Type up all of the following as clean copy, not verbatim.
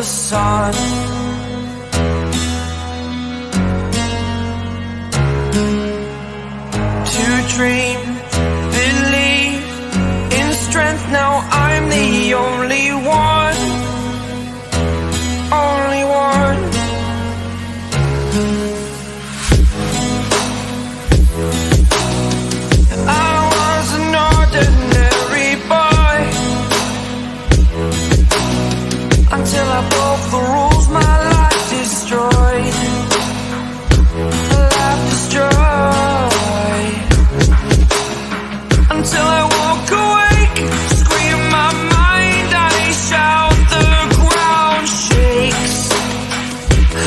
the sun. To dream, believe in strength. Now I'm the only one, only one. I was an ordinary boy until I broke the rules. My life destroyed, life destroyed. Until I walk awake, scream my mind, I shout, the ground shakes.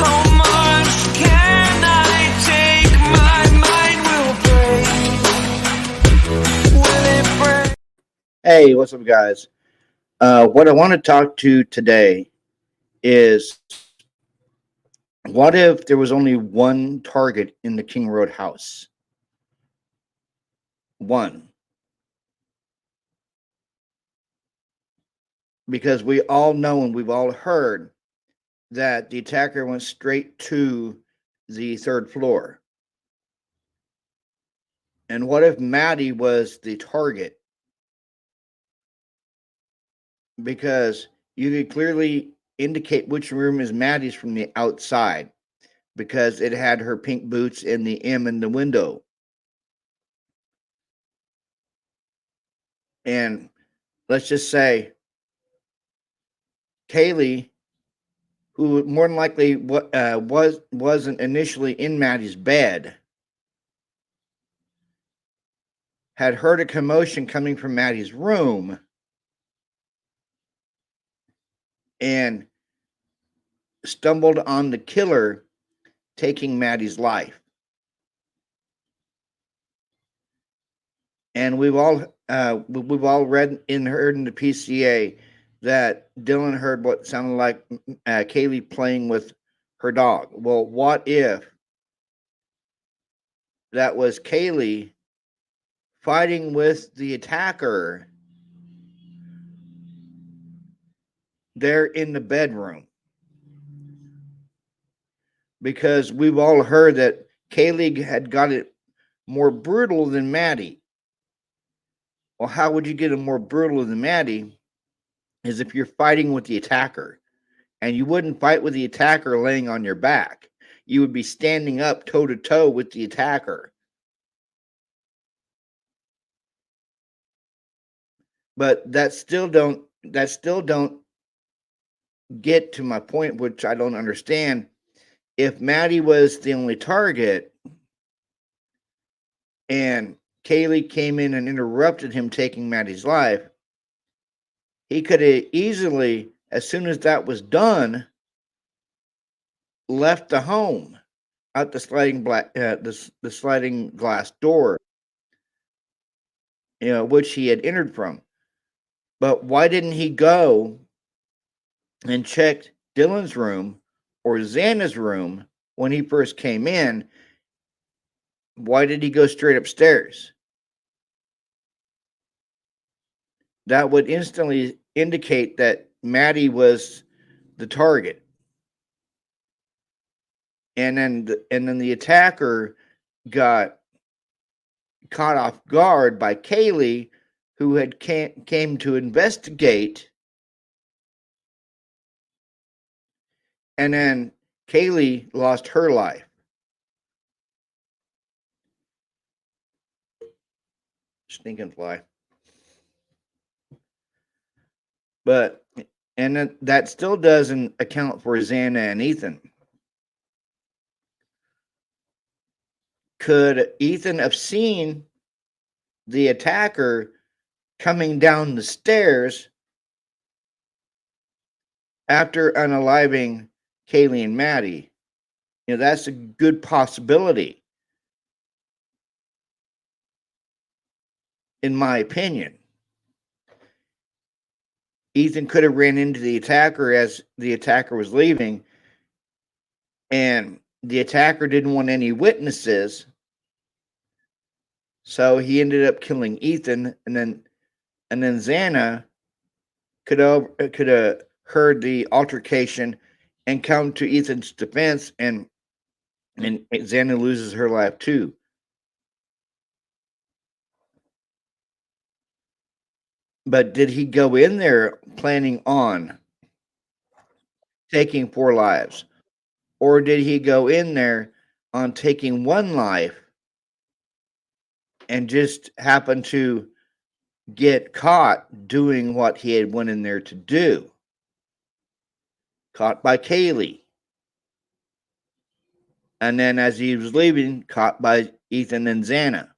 How much can I take? My mind will break. Will it break? Hey, what's up, guys? What I want to talk to today is what if there was only one target in the King Road house? One. Because we all know and we've all heard that the attacker went straight to the third floor. And what if Maddie was the target? Because you could clearly indicate which room is Maddie's from the outside, because it had her pink boots and the M in the window. And let's just say Kaylee, who more than likely wasn't initially in Maddie's bed, had heard a commotion coming from Maddie's room and stumbled on the killer taking Maddie's life. And we've all read and heard in the PCA that Dylan heard what sounded like Kaylee playing with her dog. Well, what if that was Kaylee fighting with the attacker there in the bedroom? Because we've all heard that Kaylee had got it more brutal than Maddie. Well, how would you get it more brutal than Maddie? Is if you're fighting with the attacker. And you wouldn't fight with the attacker laying on your back. You would be standing up toe to toe with the attacker. But that still don't get to my point, which I don't understand. If Maddie was the only target and Kaylee came in and interrupted him taking Maddie's life, he could have easily, as soon as that was done, left the home out the sliding glass door, which he had entered from. But why didn't he go and check Dylan's room or Xana's room when he first came in? Why did he go straight upstairs? That would instantly indicate that Maddie was the target. And then the attacker got caught off guard by Kaylee, who had came to investigate. And then Kaylee lost her life. Stinking fly. But, and that still doesn't account for Xana and Ethan. Could Ethan have seen the attacker coming down the stairs after unaliving Kaylee and Maddie? That's a good possibility, in my opinion. Ethan could have ran into the attacker as the attacker was leaving, and the attacker didn't want any witnesses, so he ended up killing Ethan, and then Xana could have heard the altercation and come to Ethan's defense, and Xana loses her life too. But did he go in there planning on taking 4 lives? Or did he go in there on taking 1 life and just happen to get caught doing what he had went in there to do? Caught by Kaylee. And then as he was leaving, caught by Ethan and Xana.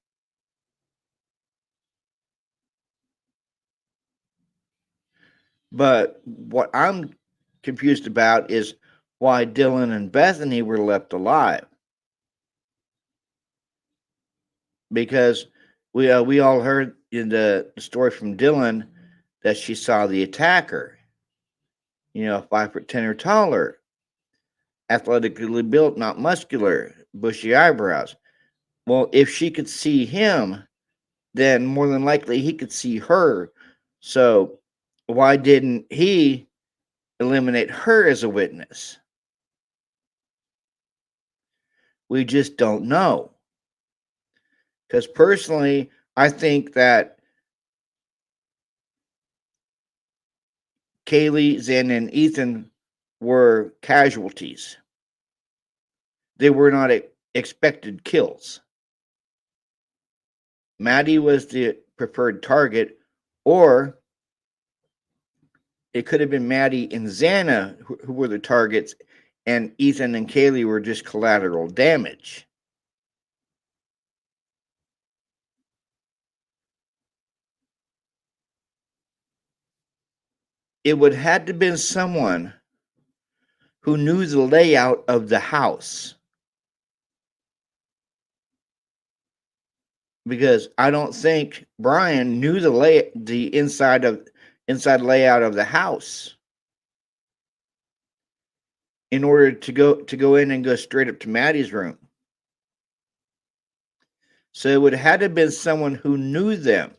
But what I'm confused about is why Dylan and Bethany were left alive. Because we all heard in the story from Dylan that she saw the attacker. 5'10" or taller, athletically built, not muscular, bushy eyebrows. Well, if she could see him, then more than likely he could see her. So why didn't he eliminate her as a witness? We just don't know. Because personally, I think that Kaylee, Zen, and Ethan were casualties. They were not expected kills. Maddie was the preferred target, or it could have been Maddie and Xana who were the targets, and Ethan and Kaylee were just collateral damage. It would have to been someone who knew the layout of the house, because I don't think Brian knew the inside layout of the house in order to go in and go straight up to Maddie's room. So it would have had to have been someone who knew them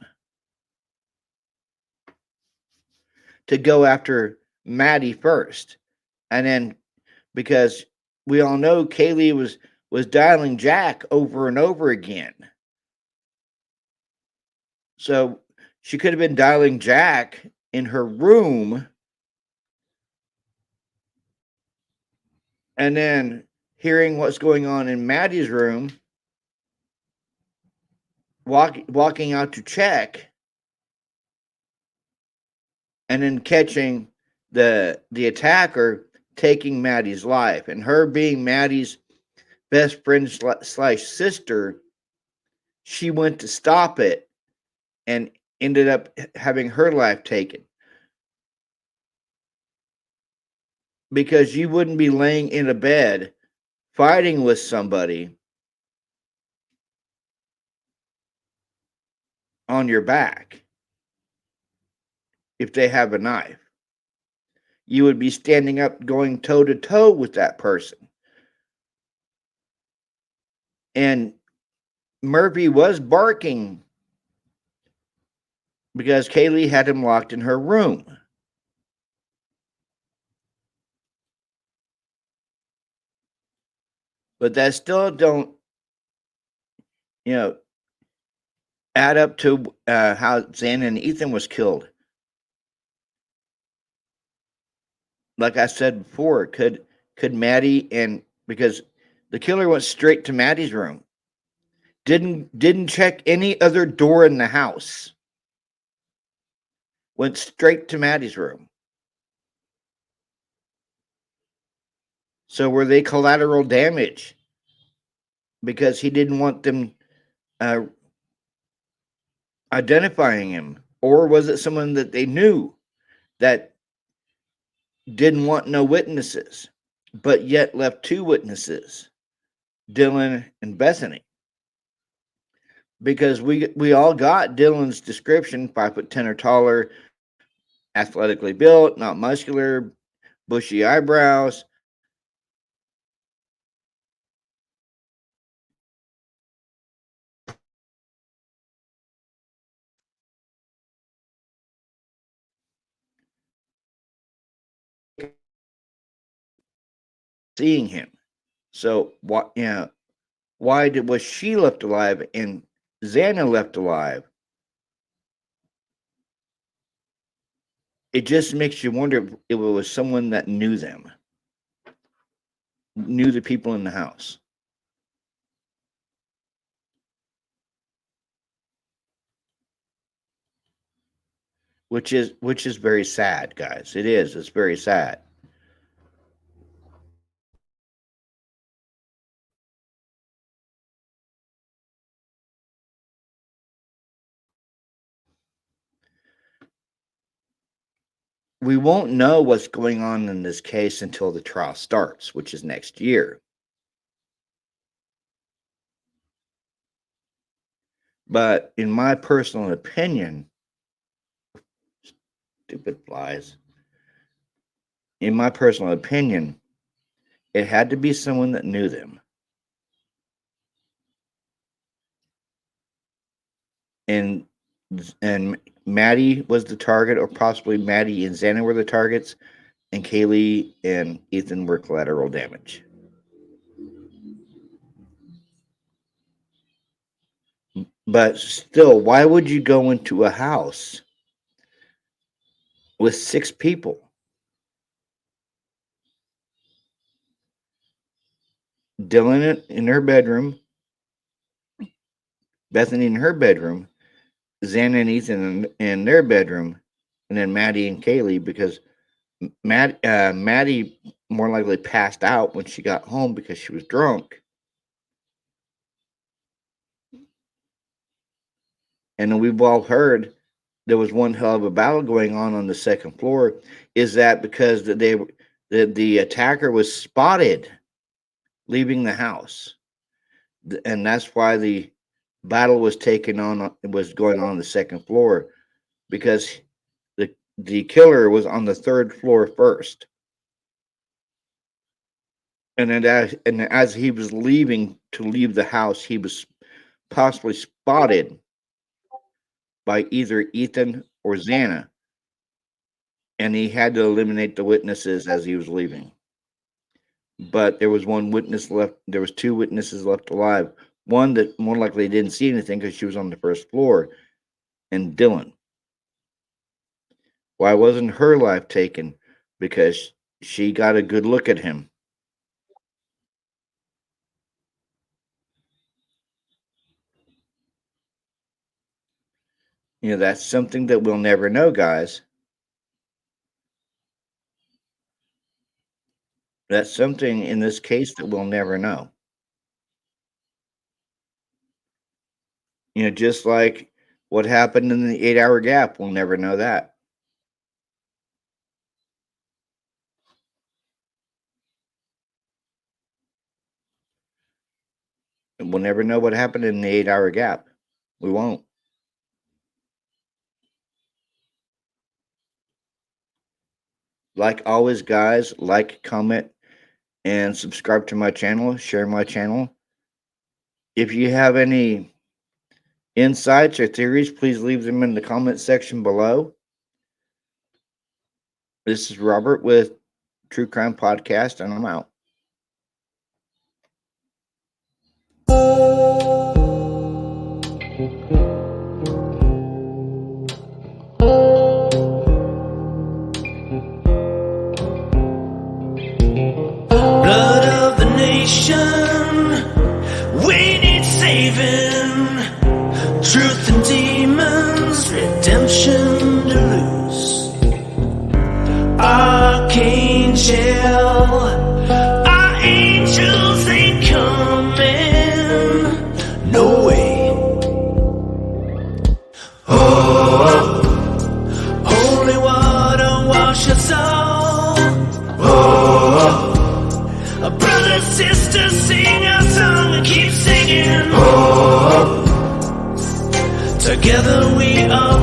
to go after Maddie first. And then, because we all know Kaylee was dialing Jack over and over again. So she could have been dialing Jack in her room and then hearing what's going on in Maddie's room, walking out to check, and then catching the attacker taking Maddie's life, and her being Maddie's best friend slash sister, she went to stop it and ended up having her life taken. Because you wouldn't be laying in a bed fighting with somebody on your back if they have a knife. You would be standing up going toe to toe with that person. And Murphy was barking because Kaylee had him locked in her room. But that still don't, add up to how Xana and Ethan was killed. Like I said before, could Maddie, and because the killer went straight to Maddie's room, didn't check any other door in the house, went straight to Maddie's room. So were they collateral damage because he didn't want them identifying him, or was it someone that they knew that didn't want no witnesses, but yet left 2 witnesses, Dylan and Bethany? Because we all got Dylan's description: 5'10" or taller, athletically built, not muscular, bushy eyebrows. seeing him. So what? Why was she left alive and Xana left alive? It just makes you wonder if it was someone that knew them, knew the people in the house. Which is very sad, guys. It is. It's very sad. We won't know what's going on in this case until the trial starts, which is next year. But in my personal opinion, stupid flies. In my personal opinion, it had to be someone that knew them. And Maddie was the target, or possibly Maddie and Xana were the targets, and Kaylee and Ethan were collateral damage. But still, why would you go into a house with 6 people? Dylan in her bedroom, Bethany in her bedroom, Xana and Ethan in their bedroom, and then Maddie and Kaylee, because Maddie more likely passed out when she got home because she was drunk. And then we've all heard there was one hell of a battle going on the second floor. Is that because the attacker was spotted leaving the house, and that's why the battle was going on the second floor, because the killer was on the 3rd floor first, and then as he was leaving to leave the house, he was possibly spotted by either Ethan or Xana, and he had to eliminate the witnesses as he was leaving. But there was one witness left. There was 2 witnesses left alive. One that more likely didn't see anything because she was on the 1st floor, and Dylan. Why wasn't her life taken? Because she got a good look at him. That's something that we'll never know, guys. That's something in this case that we'll never know. Just like what happened in the 8-hour gap, we'll never know that. And we'll never know what happened in the 8-hour gap. We won't. Like always, guys, like, comment, and subscribe to my channel. Share my channel. If you have any insights or theories, please leave them in the comment section below. This is Robert with True Crime Podcast, and I'm out. Blood of the nation, we need saving. Truth and demons, redemption to lose. Archangel, our angels ain't coming. No way. Oh, holy water wash us all. Oh, brothers, sisters, sing our song and keep singing. Oh, together we are